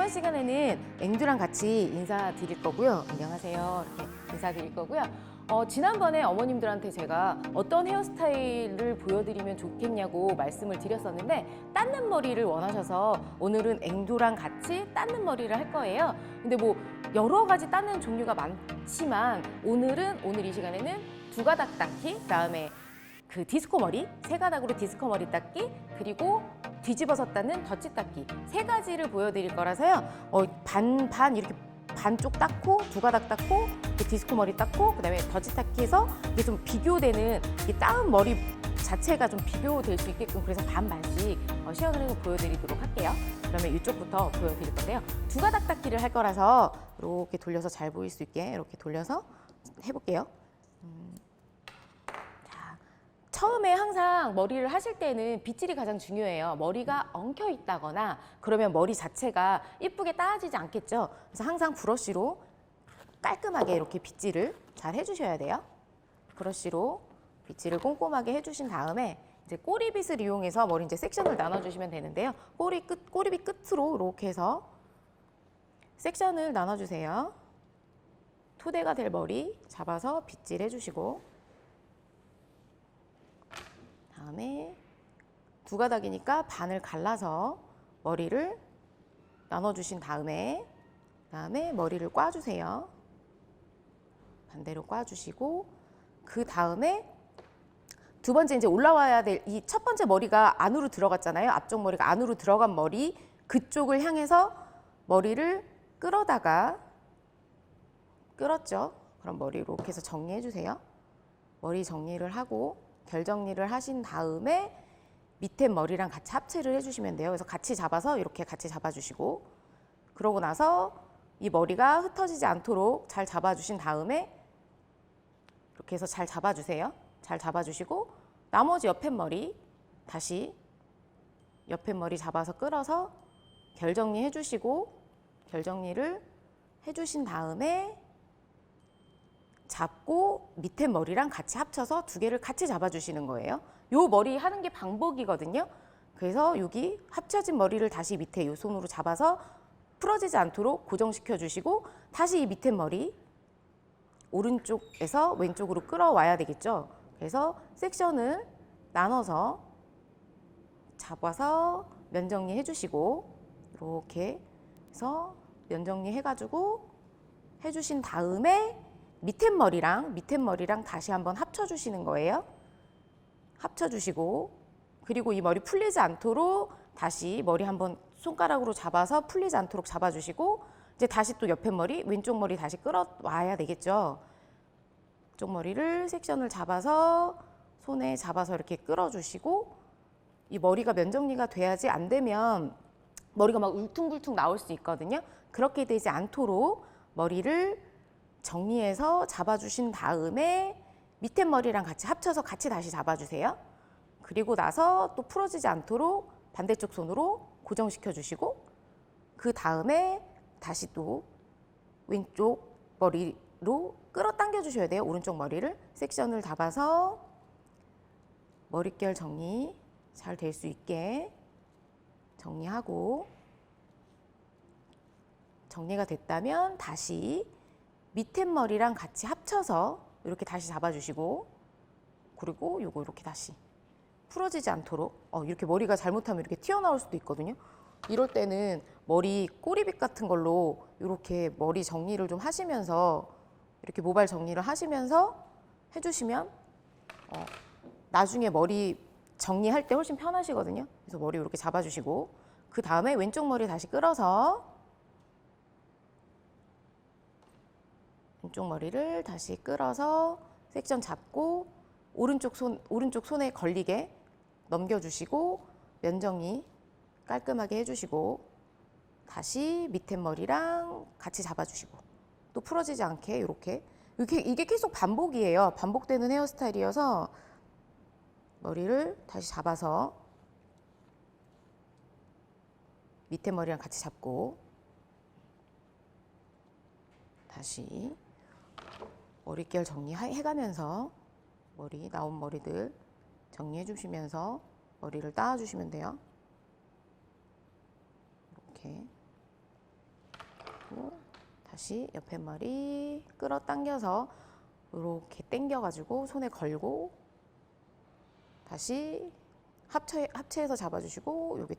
이번 시간에는 앵두랑 같이 인사드릴 거고요. 안녕하세요. 이렇게 인사드릴 거고요. 지난번에 어머님들한테 제가 어떤 헤어스타일을 보여드리면 좋겠냐고 말씀을 드렸었는데 닦는 머리를 원하셔서 오늘은 앵두랑 같이 닦는 머리를 할 거예요. 근데 뭐 여러 가지 닦는 종류가 많지만 오늘 이 시간에는 두 가닥 닦기, 그다음에 그 디스코 머리, 세 가닥으로 디스코 머리 닦기, 그리고 뒤집어서 닦는 덧지 닦기 세 가지를 보여드릴 거라서요. 반 이렇게 반쪽 닦고 두 가닥 닦고 디스코 머리 닦고 그다음에 덧지 닦기해서 이게 좀 비교되는 이 닦은 머리 자체가 좀 비교될 수 있게끔 그래서 반씩 시연을 해서 보여드리도록 할게요. 그러면 이쪽부터 보여드릴 건데요. 두 가닥 닦기를 할 거라서 이렇게 돌려서 잘 보일 수 있게 이렇게 돌려서 해볼게요. 처음에 항상 머리를 하실 때는 빗질이 가장 중요해요. 머리가 엉켜 있다거나 그러면 머리 자체가 이쁘게 따지지 않겠죠. 그래서 항상 브러쉬로 깔끔하게 이렇게 빗질을 잘 해주셔야 돼요. 브러쉬로 빗질을 꼼꼼하게 해주신 다음에 이제 꼬리빗을 이용해서 머리 이제 섹션을 나눠주시면 되는데요. 꼬리빗 끝으로 이렇게 해서 섹션을 나눠주세요. 토대가 될 머리 잡아서 빗질 해주시고 다음에 두 가닥이니까 반을 갈라서 머리를 나눠주신 다음에 머리를 꽈주세요. 반대로 꽈주시고 그 다음에 두 번째 이제 올라와야 될 이 첫 번째 머리가 안으로 들어갔잖아요. 앞쪽 머리가 안으로 들어간 머리 그쪽을 향해서 머리를 끌어다가 끌었죠. 그럼 머리 이렇게 해서 정리해 주세요. 머리 정리를 하고 결 정리를 하신 다음에 밑에 머리랑 같이 합체를 해주시면 돼요. 그래서 같이 잡아서 이렇게 같이 잡아주시고 그러고 나서 이 머리가 흩어지지 않도록 잘 잡아주신 다음에 이렇게 해서 잘 잡아주세요. 잘 잡아주시고 나머지 옆에 머리 다시 옆에 머리 잡아서 끌어서 결 정리 해주시고 결 정리를 해주신 다음에 잡고 밑에 머리랑 같이 합쳐서 두 개를 같이 잡아주시는 거예요. 요 머리 하는 게 반복이거든요. 그래서 여기 합쳐진 머리를 다시 밑에 요 손으로 잡아서 풀어지지 않도록 고정시켜 주시고 다시 이 밑에 머리 오른쪽에서 왼쪽으로 끌어와야 되겠죠. 그래서 섹션을 나눠서 잡아서 면 정리해 주시고 이렇게 해서 면 정리 해가지고 해주신 다음에 밑에 머리랑 다시 한번 합쳐주시는 거예요. 합쳐주시고 그리고 이 머리 풀리지 않도록 다시 머리 한번 손가락으로 잡아서 풀리지 않도록 잡아주시고 이제 다시 또 옆에 머리, 왼쪽 머리 다시 끌어와야 되겠죠. 왼쪽 머리를 섹션을 잡아서 손에 잡아서 이렇게 끌어주시고 이 머리가 면 정리가 돼야지 안 되면 머리가 막 울퉁불퉁 나올 수 있거든요. 그렇게 되지 않도록 머리를 정리해서 잡아주신 다음에 밑에 머리랑 같이 합쳐서 같이 다시 잡아주세요. 그리고 나서 또 풀어지지 않도록 반대쪽 손으로 고정시켜 주시고 그 다음에 다시 또 왼쪽 머리로 끌어당겨 주셔야 돼요. 오른쪽 머리를 섹션을 잡아서 머릿결 정리 잘 될 수 있게 정리하고 정리가 됐다면 다시 밑에 머리랑 같이 합쳐서 이렇게 다시 잡아주시고 그리고 요거 이렇게 다시 풀어지지 않도록 이렇게 머리가 잘못하면 이렇게 튀어나올 수도 있거든요. 이럴 때는 머리 꼬리빗 같은 걸로 이렇게 머리 정리를 좀 하시면서 이렇게 모발 정리를 하시면서 해주시면 나중에 머리 정리할 때 훨씬 편하시거든요. 그래서 머리 이렇게 잡아주시고 그 다음에 왼쪽 머리 다시 끌어서 왼쪽 머리를 다시 끌어서 섹션 잡고 오른쪽 손에 걸리게 넘겨주시고 면 정리 깔끔하게 해주시고 다시 밑에 머리랑 같이 잡아주시고 또 풀어지지 않게 이게 계속 반복이에요. 반복되는 헤어스타일이어서 머리를 다시 잡아서 밑에 머리랑 같이 잡고 다시 머릿결 정리해가면서 머리 나온 머리들 정리해 주시면서 머리를 따주시면 돼요. 이렇게 그리고 다시 옆에 머리 끌어당겨서 이렇게 당겨가지고 손에 걸고 다시 합체해서 잡아주시고 여기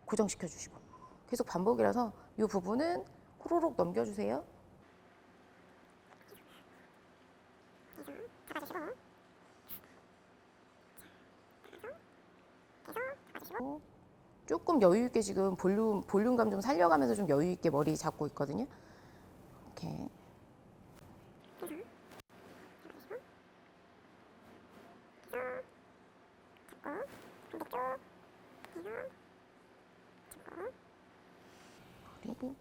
고정시켜주시고 계속 반복이라서 이 부분은 호로록 넘겨주세요. 조금 여유 있게 지금 볼륨감 좀 살려가면서 좀 여유 있게 머리 잡고 있거든요. 이렇게. 그리고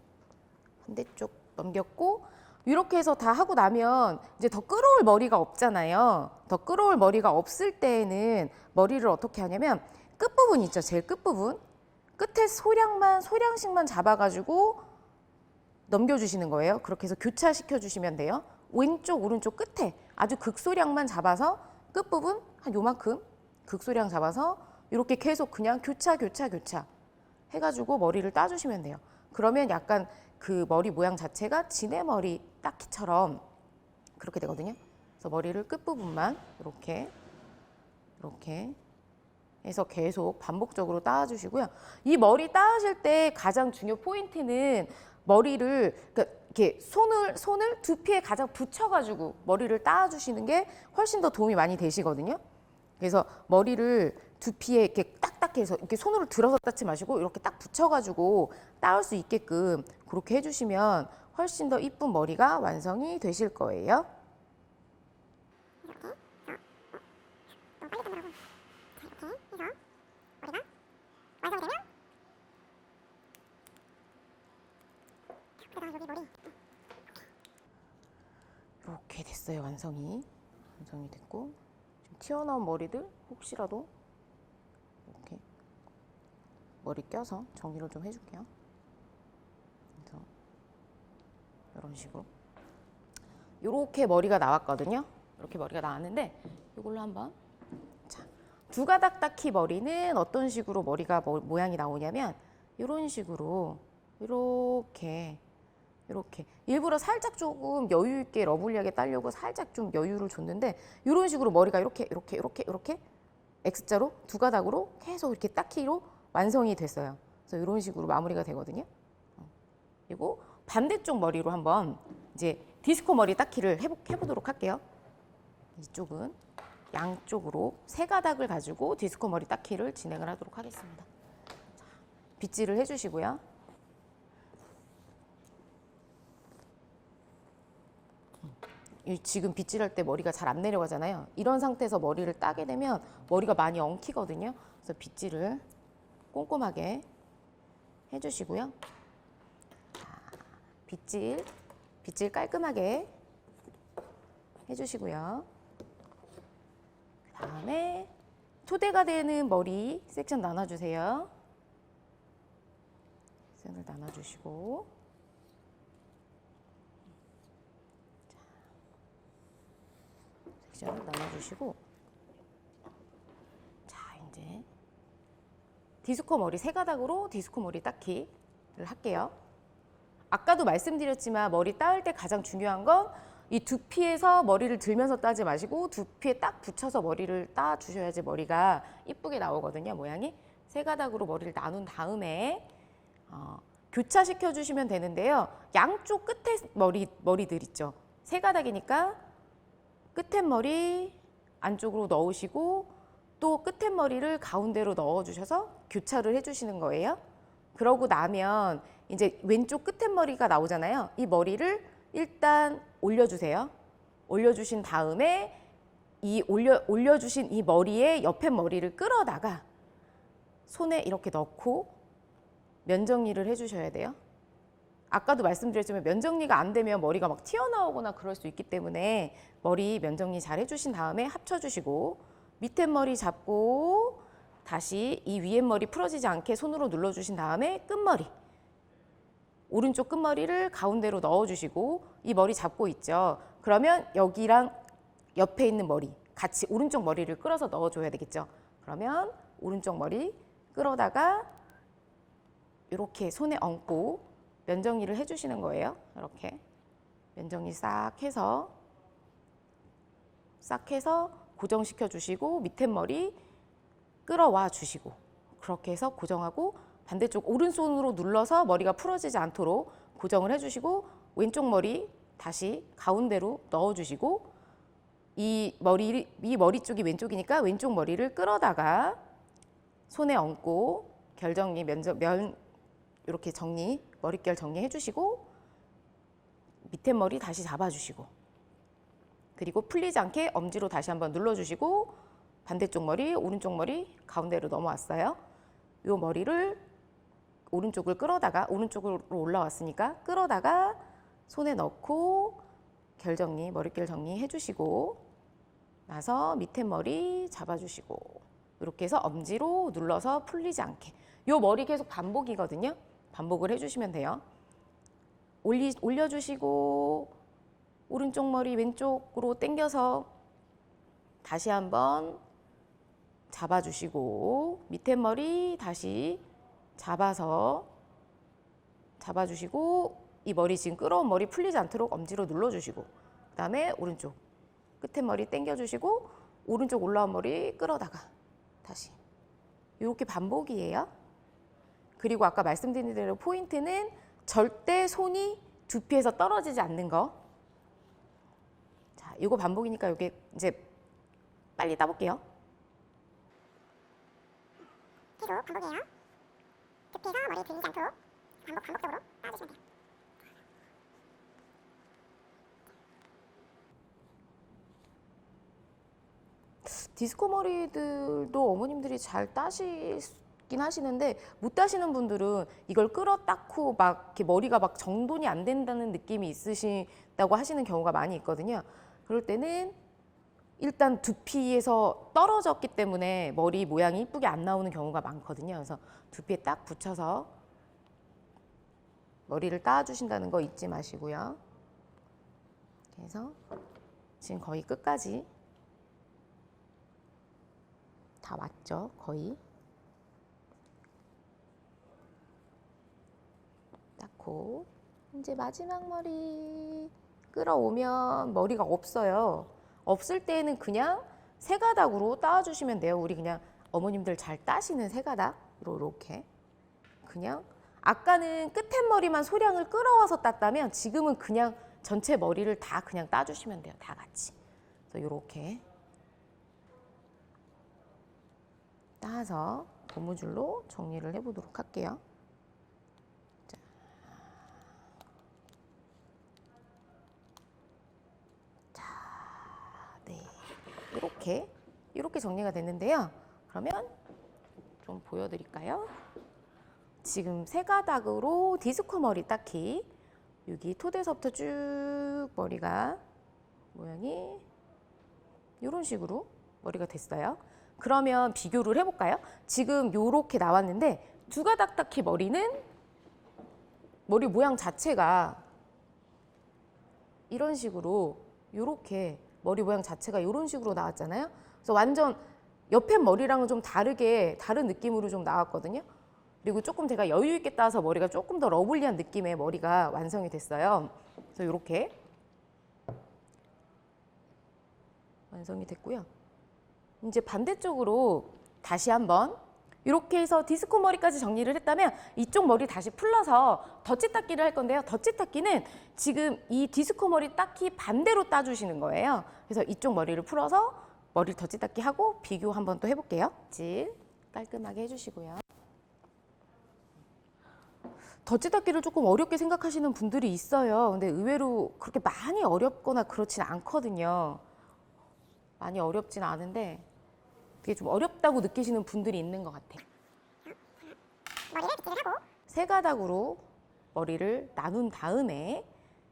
반대쪽 넘겼고 이렇게 해서 다 하고 나면 이제 더 끌어올 머리가 없잖아요. 더 끌어올 머리가 없을 때에는 머리를 어떻게 하냐면 끝부분 있죠. 제일 끝부분. 끝에 소량씩만 잡아가지고 넘겨주시는 거예요. 그렇게 해서 교차시켜 주시면 돼요. 왼쪽, 오른쪽 끝에 아주 극소량만 잡아서 끝부분 한 요만큼 극소량 잡아서 이렇게 계속 그냥 교차 해가지고 머리를 따주시면 돼요. 그러면 약간 그 머리 모양 자체가 지네머리 딱히처럼 그렇게 되거든요. 그래서 머리를 끝부분만 이렇게 해서 계속 반복적으로 따주시고요. 이 머리 따으실 때 가장 중요 포인트는 머리를 이렇게 손을 두피에 가장 붙여가지고 머리를 따주시는 게 훨씬 더 도움이 많이 되시거든요. 그래서 머리를 두피에 이렇게 딱딱 해서 이렇게 손으로 들어서 따지 마시고 이렇게 딱 붙여가지고 따올 수 있게끔 그렇게 해주시면 훨씬 더 이쁜 머리가 완성이 되실 거예요. 이렇게 됐어요. 완성이 됐고 지금 튀어나온 머리들 혹시라도 이렇게 머리 껴서 정리를 좀 해줄게요. 그래서 이런 식으로 이렇게 머리가 나왔거든요. 이렇게 머리가 나왔는데 이걸로 한번 두 가닥 닦기 머리는 어떤 식으로 머리가 모양이 나오냐면 이런 식으로 이렇게 일부러 살짝 조금 여유 있게 러블리하게 따려고 살짝 좀 여유를 줬는데 이런 식으로 머리가 이렇게 X자로 두 가닥으로 계속 이렇게 닦기로 완성이 됐어요. 그래서 이런 식으로 마무리가 되거든요. 그리고 반대쪽 머리로 한번 이제 디스코 머리 닦기를 해보도록 할게요. 이쪽은 양쪽으로 세 가닥을 가지고 디스코 머리 닦기를 진행을 하도록 하겠습니다. 자, 빗질을 해주시고요. 지금 빗질할 때 머리가 잘 안 내려가잖아요. 이런 상태에서 머리를 따게 되면 머리가 많이 엉키거든요. 그래서 빗질을 꼼꼼하게 해주시고요. 빗질 깔끔하게 해주시고요. 그 다음에 토대가 되는 머리 섹션 나눠주세요. 섹션을 나눠주시고 섹션을 나눠주시고 자 이제 디스코 머리 세 가닥으로 디스코 머리 닦기를 할게요. 아까도 말씀드렸지만 머리 따을 때 가장 중요한 건 이 두피에서 머리를 들면서 따지 마시고 두피에 딱 붙여서 머리를 따 주셔야지 머리가 이쁘게 나오거든요. 모양이 세 가닥으로 머리를 나눈 다음에 교차시켜 주시면 되는데요. 양쪽 끝에 머리들 있죠. 세 가닥이니까 끝에 머리 안쪽으로 넣으시고 또 끝에 머리를 가운데로 넣어주셔서 교차를 해주시는 거예요. 그러고 나면 이제 왼쪽 끝에 머리가 나오잖아요. 이 머리를 일단 올려주세요. 올려주신 다음에 올려주신 이 머리에 옆에 머리를 끌어다가 손에 이렇게 넣고 면정리를 해주셔야 돼요. 아까도 말씀드렸지만 면정리가 안 되면 머리가 막 튀어나오거나 그럴 수 있기 때문에 머리 면정리 잘 해주신 다음에 합쳐주시고 밑에 머리 잡고 다시 이 위에 머리 풀어지지 않게 손으로 눌러주신 다음에 끝머리 오른쪽 끝머리를 가운데로 넣어주시고 이 머리 잡고 있죠. 그러면 여기랑 옆에 있는 머리 같이 오른쪽 머리를 끌어서 넣어줘야 되겠죠. 그러면 오른쪽 머리 끌어다가 이렇게 손에 얹고 면정리를 해주시는 거예요. 이렇게 면정리 싹 해서 고정시켜 주시고 밑에 머리 끌어와 주시고 그렇게 해서 고정하고 반대쪽 오른손으로 눌러서 머리가 풀어지지 않도록 고정을 해주시고 왼쪽 머리 다시 가운데로 넣어주시고 이 머리 쪽이 왼쪽이니까 왼쪽 머리를 끌어다가 손에 얹고 결정리 이렇게 머릿결 정리해 주시고 밑에 머리 다시 잡아주시고 그리고 풀리지 않게 엄지로 다시 한번 눌러주시고 반대쪽 머리, 오른쪽 머리 가운데로 넘어왔어요. 이 머리를 오른쪽을 끌어다가 오른쪽으로 올라왔으니까 끌어다가 손에 넣고 머릿결 정리해 주시고 나서 밑에 머리 잡아주시고 이렇게 해서 엄지로 눌러서 풀리지 않게 이 머리 계속 반복이거든요. 반복을 해주시면 돼요. 올려주시고 오른쪽 머리 왼쪽으로 당겨서 다시 한번 잡아주시고 밑에 머리 다시 잡아주시고 이 머리 지금 끌어온 머리 풀리지 않도록 엄지로 눌러주시고 그 다음에 오른쪽 끝에 머리 당겨주시고 오른쪽 올라온 머리 끌어다가 다시 이렇게 반복이에요. 그리고 아까 말씀드린 대로 포인트는 절대 손이 두피에서 떨어지지 않는 거. 자, 이거 반복이니까 이게 이제 빨리 따볼게요. 계속 반복이에요. 두피에서 머리 들리지 않도록 반복적으로 따주시면 돼요. 디스코 머리들도 어머님들이 잘 따시긴 하시는데 못 따시는 분들은 이걸 끌어 닦고 막 이렇게 머리가 막 정돈이 안 된다는 느낌이 있으시다고 하시는 경우가 많이 있거든요. 그럴 때는 일단 두피에서 떨어졌기 때문에 머리 모양이 이쁘게 안 나오는 경우가 많거든요. 그래서 두피에 딱 붙여서 머리를 따주신다는 거 잊지 마시고요. 그래서 지금 거의 끝까지 다 왔죠, 거의. 닦고 이제 마지막 머리 끌어오면 머리가 없어요. 없을 때는 그냥 세 가닥으로 따주시면 돼요. 우리 그냥 어머님들 잘 따시는 세 가닥으로 이렇게 그냥 아까는 끝에 머리만 소량을 끌어와서 땄다면 지금은 그냥 전체 머리를 다 그냥 따주시면 돼요. 다 같이. 그래서 이렇게 따서 고무줄로 정리를 해보도록 할게요. 자, 네, 이렇게 정리가 됐는데요. 그러면 좀 보여드릴까요? 지금 세 가닥으로 디스코 머리 닦기. 여기 토대서부터 쭉 머리가 모양이 이런 식으로 머리가 됐어요. 그러면 비교를 해볼까요? 지금 이렇게 나왔는데 두 가닥 닦기 머리는 머리 모양 자체가 이런 식으로 이렇게 머리 모양 자체가 이런 식으로 나왔잖아요. 그래서 완전 옆에 머리랑은 좀 다른 느낌으로 좀 나왔거든요. 그리고 조금 제가 여유 있게 따서 머리가 조금 더 러블리한 느낌의 머리가 완성이 됐어요. 그래서 이렇게 완성이 됐고요. 이제 반대쪽으로 다시 한번 이렇게 해서 디스코 머리까지 정리를 했다면 이쪽 머리 다시 풀러서 덧지 닦기를 할 건데요. 덧지 닦기는 지금 이 디스코 머리 닦기 반대로 따주시는 거예요. 그래서 이쪽 머리를 풀어서 머리 덧지 닦기 하고 비교 한번 또 해볼게요. 질 깔끔하게 해주시고요. 덧지 닦기를 조금 어렵게 생각하시는 분들이 있어요. 근데 의외로 그렇게 많이 어렵거나 그렇진 않거든요. 많이 어렵진 않은데 되게 좀 어렵다고 느끼시는 분들이 있는 것 같아요. 머리를 빗질을 하고 세 가닥으로 머리를 나눈 다음에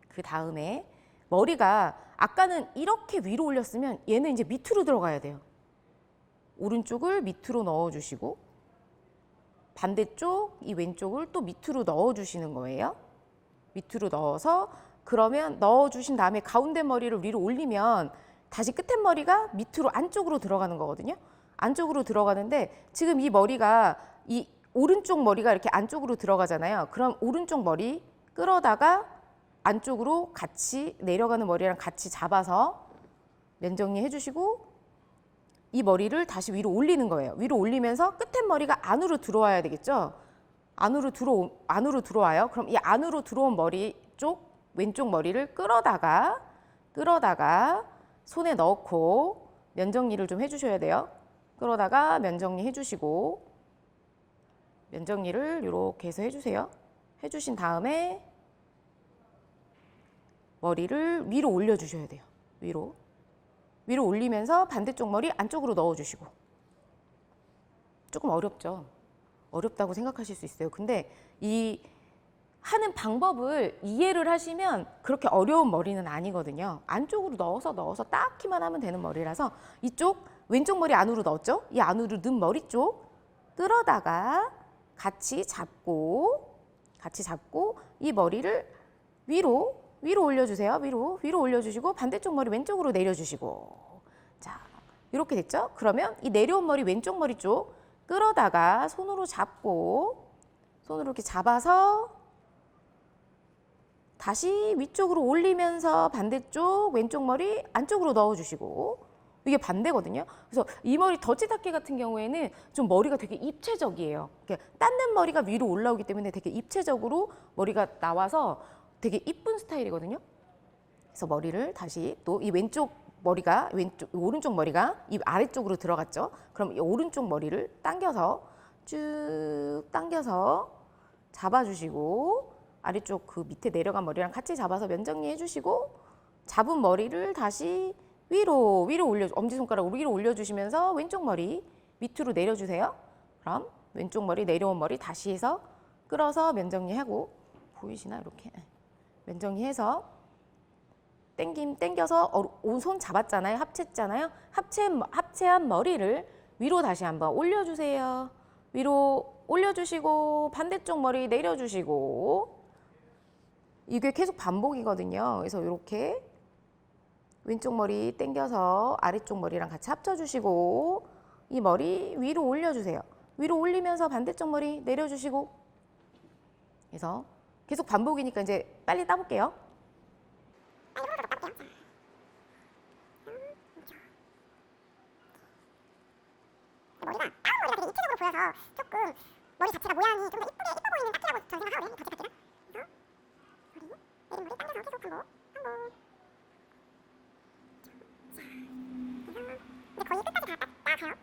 그 다음에 머리가 아까는 이렇게 위로 올렸으면 얘는 이제 밑으로 들어가야 돼요. 오른쪽을 밑으로 넣어주시고 반대쪽 이 왼쪽을 또 밑으로 넣어주시는 거예요. 밑으로 넣어서 그러면 넣어주신 다음에 가운데 머리를 위로 올리면 다시 끝에 머리가 밑으로 안쪽으로 들어가는 거거든요. 안쪽으로 들어가는데 지금 이 머리가 이 오른쪽 머리가 이렇게 안쪽으로 들어가잖아요. 그럼 오른쪽 머리 끌어다가 안쪽으로 같이 내려가는 머리랑 같이 잡아서 면 정리해 주시고 이 머리를 다시 위로 올리는 거예요. 위로 올리면서 끝에 머리가 안으로 들어와야 되겠죠? 안으로 들어와요. 그럼 이 안으로 들어온 머리 쪽, 왼쪽 머리를 끌어다가 손에 넣고 면 정리를 좀 해주셔야 돼요. 끌어다가 면 정리 해주시고 면 정리를 이렇게 해서 해주세요. 해주신 다음에 머리를 위로 올려주셔야 돼요. 위로 올리면서 반대쪽 머리 안쪽으로 넣어주시고. 조금 어렵죠? 어렵다고 생각하실 수 있어요. 근데 이 하는 방법을 이해를 하시면 그렇게 어려운 머리는 아니거든요. 안쪽으로 넣어서 딱히만 하면 되는 머리라서 이쪽 왼쪽 머리 안으로 넣었죠? 이 안으로 넣은 머리 쪽 끌어다가 같이 잡고 이 머리를 위로 올려주세요. 위로 올려주시고 반대쪽 머리 왼쪽으로 내려주시고. 자, 이렇게 됐죠? 그러면 이 내려온 머리 왼쪽 머리 쪽 끌어다가 손으로 이렇게 잡아서 다시 위쪽으로 올리면서 반대쪽 왼쪽 머리 안쪽으로 넣어주시고. 이게 반대거든요. 그래서 이 머리 덧지닦기 같은 경우에는 좀 머리가 되게 입체적이에요. 닦는 머리가 위로 올라오기 때문에 되게 입체적으로 머리가 나와서 되게 이쁜 스타일이거든요. 그래서 머리를 다시 또 이 오른쪽 머리가 이 아래쪽으로 들어갔죠. 그럼 이 오른쪽 머리를 쭉 당겨서 잡아주시고 아래쪽 그 밑에 내려간 머리랑 같이 잡아서 면 정리해 주시고 잡은 머리를 다시 위로 엄지손가락 위로 올려주시면서 왼쪽 머리 밑으로 내려주세요. 그럼 왼쪽 머리 내려온 머리 다시 해서 끌어서 면 정리하고 보이시나 이렇게 면 정리해서 당겨서 손 잡았잖아요. 합쳤잖아요. 합체한 머리를 위로 다시 한번 올려주세요. 위로 올려주시고 반대쪽 머리 내려주시고 이게 계속 반복이거든요. 그래서 이렇게 왼쪽 머리 당겨서 아래쪽 머리랑 같이 합쳐주시고 이 머리 위로 올려주세요. 위로 올리면서 반대쪽 머리 내려주시고 그래서 계속 반복이니까 이제 빨리 따볼게요. 머리가 다른 머리가 되게 입체적으로 보여서 조금 머리 자체가 모양이 좀 더 이뻐 보이는 딱지라고 저는 생각하거든요. 덧지닦기를. 그래서 머리 내린 머리 당겨서 계속 반복. 근데 거의 끝까지 다 따가요.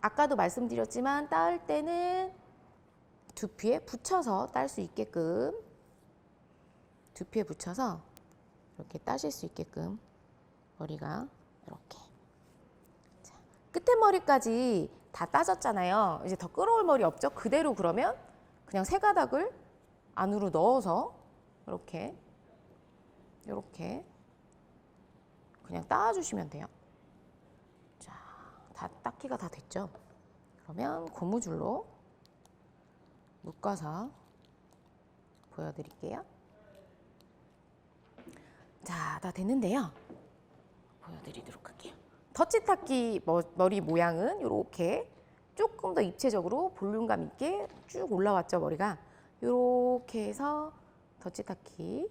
아까도 말씀드렸지만 따을 때는 두피에 붙여서 딸 수 있게끔 두피에 붙여서 이렇게 따실 수 있게끔 머리가 이렇게 자, 끝에 머리까지 다 따졌잖아요. 이제 더 끌어올 머리 없죠? 그대로 그러면 그냥 세 가닥을 안으로 넣어서 이렇게 그냥 따주시면 돼요. 자, 다 닦기가 다 됐죠? 그러면 고무줄로 묶어서 보여드릴게요. 자, 다 됐는데요. 보여드리도록 할게요. 덧지닦기 머리 모양은 이렇게 조금 더 입체적으로 볼륨감 있게 쭉 올라왔죠, 머리가. 이렇게 해서 덧지닦기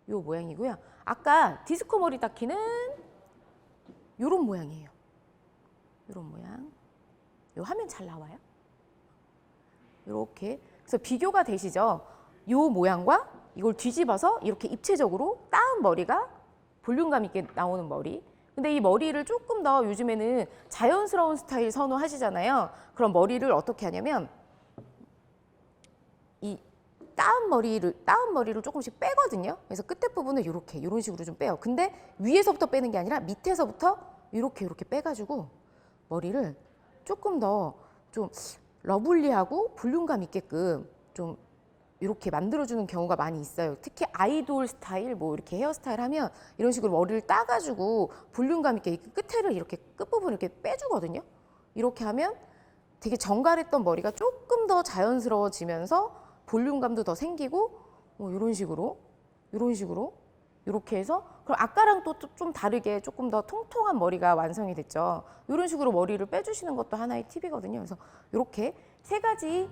요 모양이고요. 아까 디스코 머리 닦기는 요런 모양이에요. 요런 모양. 요 화면 잘 나와요? 이렇게. 그래서 비교가 되시죠? 요 모양과 이걸 뒤집어서 이렇게 입체적으로 따은 머리가 볼륨감 있게 나오는 머리. 근데 이 머리를 조금 더 요즘에는 자연스러운 스타일 선호하시잖아요. 그럼 머리를 어떻게 하냐면 이 따은 머리를 조금씩 빼거든요. 그래서 끝에 부분을 이런 식으로 좀 빼요. 근데 위에서부터 빼는 게 아니라 밑에서부터 이렇게 빼가지고 머리를 조금 더 좀 러블리하고 볼륨감 있게끔 좀 이렇게 만들어주는 경우가 많이 있어요. 특히 아이돌 스타일, 뭐 이렇게 헤어스타일 하면 이런 식으로 머리를 따가지고 볼륨감 있게 끝에를 이렇게 끝부분을 이렇게 빼주거든요. 이렇게 하면 되게 정갈했던 머리가 조금 더 자연스러워지면서 볼륨감도 더 생기고 이런 식으로 이렇게 해서 그럼 아까랑 또 좀 다르게 조금 더 통통한 머리가 완성이 됐죠. 이런 식으로 머리를 빼주시는 것도 하나의 팁이거든요. 그래서 이렇게 세 가지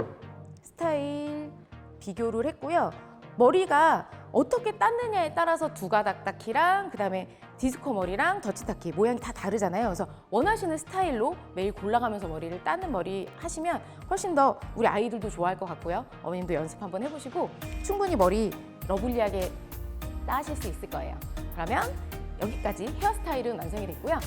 스타일 비교를 했고요. 머리가 어떻게 땄느냐에 따라서 두가닥닥키랑 그다음에 디스코 머리랑 더치타키 모양이 다 다르잖아요. 그래서 원하시는 스타일로 매일 골라가면서 머리를 따는 머리 하시면 훨씬 더 우리 아이들도 좋아할 것 같고요. 어머님도 연습 한번 해보시고 충분히 머리 러블리하게 따실 수 있을 거예요. 그러면 여기까지 헤어스타일은 완성이 됐고요.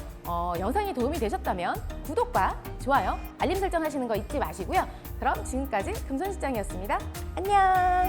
영상이 도움이 되셨다면 구독과 좋아요, 알림 설정 하시는 거 잊지 마시고요. 그럼 지금까지 금손실장이었습니다. 안녕!